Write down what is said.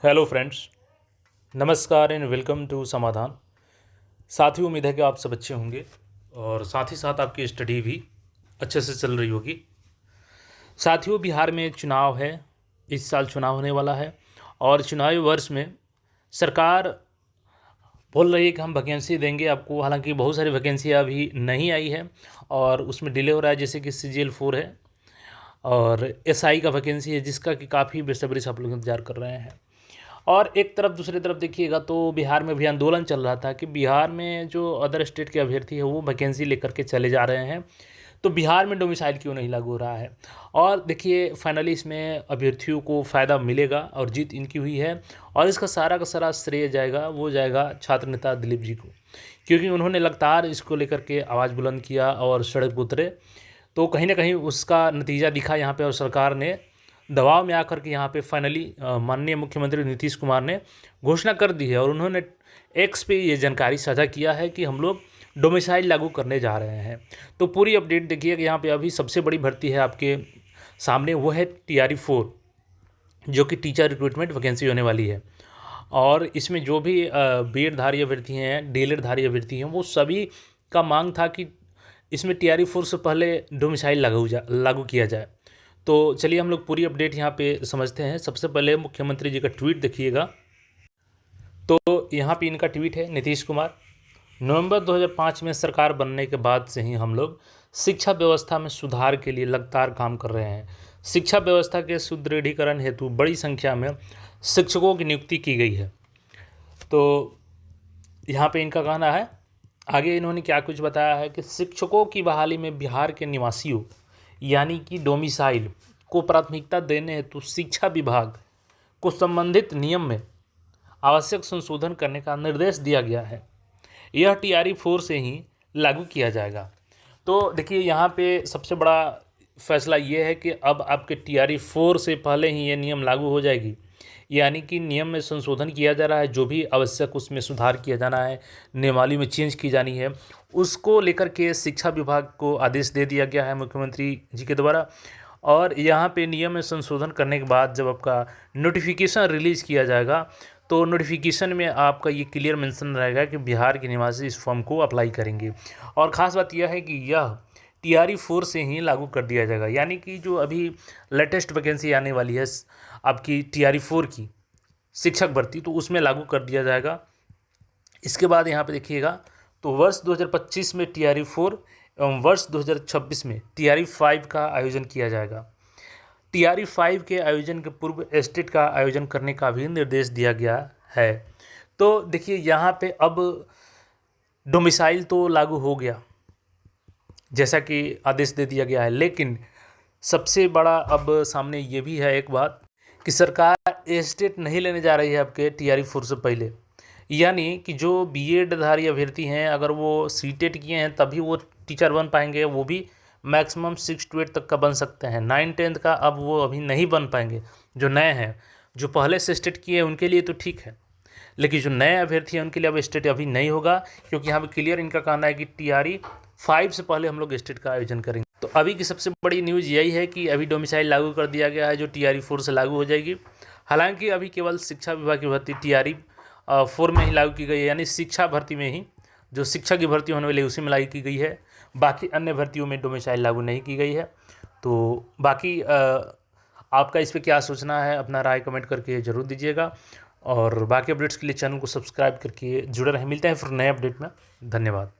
Hello friends, नमस्कार and welcome to समाधान। साथियों, उम्मीद है कि आप सब अच्छे होंगे और साथ ही साथ आपकी स्टडी भी अच्छे से चल रही होगी। साथियों, बिहार में चुनाव है, इस साल चुनाव होने वाला है और चुनावी वर्ष में सरकार बोल रही है कि हम वैकेंसी देंगे आपको। हालांकि बहुत सारी वैकेंसी अभी नहीं आई है और उसमें डिले हो रहा है, जैसे कि CGL 4 है और SI का वैकेंसी है, जिसका कि काफ़ी बेसब्री से आप लोग इंतजार कर रहे हैं। और एक तरफ दूसरी तरफ देखिएगा तो बिहार में भी आंदोलन चल रहा था कि बिहार में जो अदर स्टेट के अभ्यर्थी है वो वैकेंसी लेकर के चले जा रहे हैं, तो बिहार में डोमिसाइल क्यों नहीं लागू हो रहा है। और देखिए, फाइनली इसमें अभ्यर्थियों को फ़ायदा मिलेगा और जीत इनकी हुई है और इसका सारा का सारा श्रेय जाएगा छात्र नेता दिलीप जी को, क्योंकि उन्होंने लगातार इसको लेकर के आवाज़ बुलंद किया और सड़क पर उतरे। तो कहीं ना कहीं उसका नतीजा दिखा यहाँ पे और सरकार ने दबाव में आकर के यहाँ पे फाइनली माननीय मुख्यमंत्री नीतीश कुमार ने घोषणा कर दी है और उन्होंने एक्स पे ये जानकारी साझा किया है कि हम लोग डोमिसाइल लागू करने जा रहे हैं। तो पूरी अपडेट देखिए कि यहाँ पे अभी सबसे बड़ी भर्ती है आपके सामने, वो है TRE 4, जो कि टीचर रिक्रूटमेंट वैकेंसी होने वाली है। और इसमें जो भी B.Ed धारी अभ्यर्थी हैं, D.Led धारी अभ्यर्थी हैं, वो सभी का मांग था कि इसमें TRE 4 से पहले डोमिसाइल लागू किया जाए। तो चलिए हम लोग पूरी अपडेट यहाँ पे समझते हैं। सबसे पहले मुख्यमंत्री जी का ट्वीट देखिएगा। तो यहाँ पे इनका ट्वीट है, नीतीश कुमार, नवंबर 2005 में सरकार बनने के बाद से ही हम लोग शिक्षा व्यवस्था में सुधार के लिए लगातार काम कर रहे हैं। शिक्षा व्यवस्था के सुदृढ़ीकरण हेतु बड़ी संख्या में शिक्षकों की नियुक्ति की गई है। तो यहाँ पे इनका कहना है, आगे इन्होंने क्या कुछ बताया है कि शिक्षकों की बहाली में बिहार के निवासियों यानी कि डोमिसाइल को प्राथमिकता देने हेतु शिक्षा विभाग को संबंधित नियम में आवश्यक संशोधन करने का निर्देश दिया गया है। यह TRE 4 से ही लागू किया जाएगा। तो देखिए, यहाँ पे सबसे बड़ा फैसला ये है कि अब आपके TRE 4 से पहले ही ये नियम लागू हो जाएगी, यानी कि नियम में संशोधन किया जा रहा है। जो भी आवश्यक उसमें सुधार किया जाना है, नियमावली में चेंज की जानी है, उसको लेकर के शिक्षा विभाग को आदेश दे दिया गया है मुख्यमंत्री जी के द्वारा। और यहाँ पे नियम में संशोधन करने के बाद जब आपका नोटिफिकेशन रिलीज़ किया जाएगा, तो नोटिफिकेशन में आपका ये क्लियर मेंशन रहेगा कि बिहार के निवासी इस फॉर्म को अप्लाई करेंगे। और ख़ास बात यह है कि यह TRE 4 से ही लागू कर दिया जाएगा, यानी कि जो अभी लेटेस्ट वैकेंसी आने वाली है आपकी TRE 4 की शिक्षक भर्ती, तो उसमें लागू कर दिया जाएगा। इसके बाद यहाँ पे देखिएगा, तो वर्ष 2025 में TRE 4 एवं वर्ष 2026 में TRE 5 का आयोजन किया जाएगा। TRE 5 के आयोजन के पूर्व स्टेट का आयोजन करने का भी निर्देश दिया गया है। तो देखिए, यहाँ पे अब डोमिसाइल तो लागू हो गया जैसा कि आदेश दे दिया गया है, लेकिन सबसे बड़ा अब सामने ये भी है एक बात कि सरकार स्टेट नहीं लेने जा रही है आपके TRE 4 से पहले। यानी कि जो B.Ed धारी अभ्यर्थी हैं, अगर वो CTET किए हैं तभी वो टीचर बन पाएंगे, वो भी मैक्सिमम 6 to 8 तक का बन सकते हैं। 9-10 का अब वो अभी नहीं बन पाएंगे। जो नए हैं, जो पहले से स्टेट किए हैं, उनके लिए तो ठीक है, लेकिन जो नए अभ्यर्थी हैं उनके लिए अब स्टेट अभी नहीं होगा, क्योंकि यहाँ पे क्लियर इनका कहना है कि TRE 5 से पहले हम लोग स्टेट का आयोजन करेंगे। तो अभी की सबसे बड़ी न्यूज़ यही है कि अभी डोमिसाइल लागू कर दिया गया है, जो TRE 4 से लागू हो जाएगी। हालांकि अभी केवल शिक्षा विभाग की भर्ती TRE 4 में ही लागू की गई है, यानी शिक्षा भर्ती में ही जो शिक्षक की भर्ती होने वाली है उसी में लागू की गई है। बाकी अन्य भर्तियों में डोमिसाइल लागू नहीं की गई है। तो बाकी आपका इस पर क्या सोचना है, अपना राय कमेंट करके ज़रूर दीजिएगा और बाकी अपडेट्स के लिए चैनल को सब्सक्राइब करके जुड़े रहें। मिलते हैं फिर नए अपडेट में। धन्यवाद।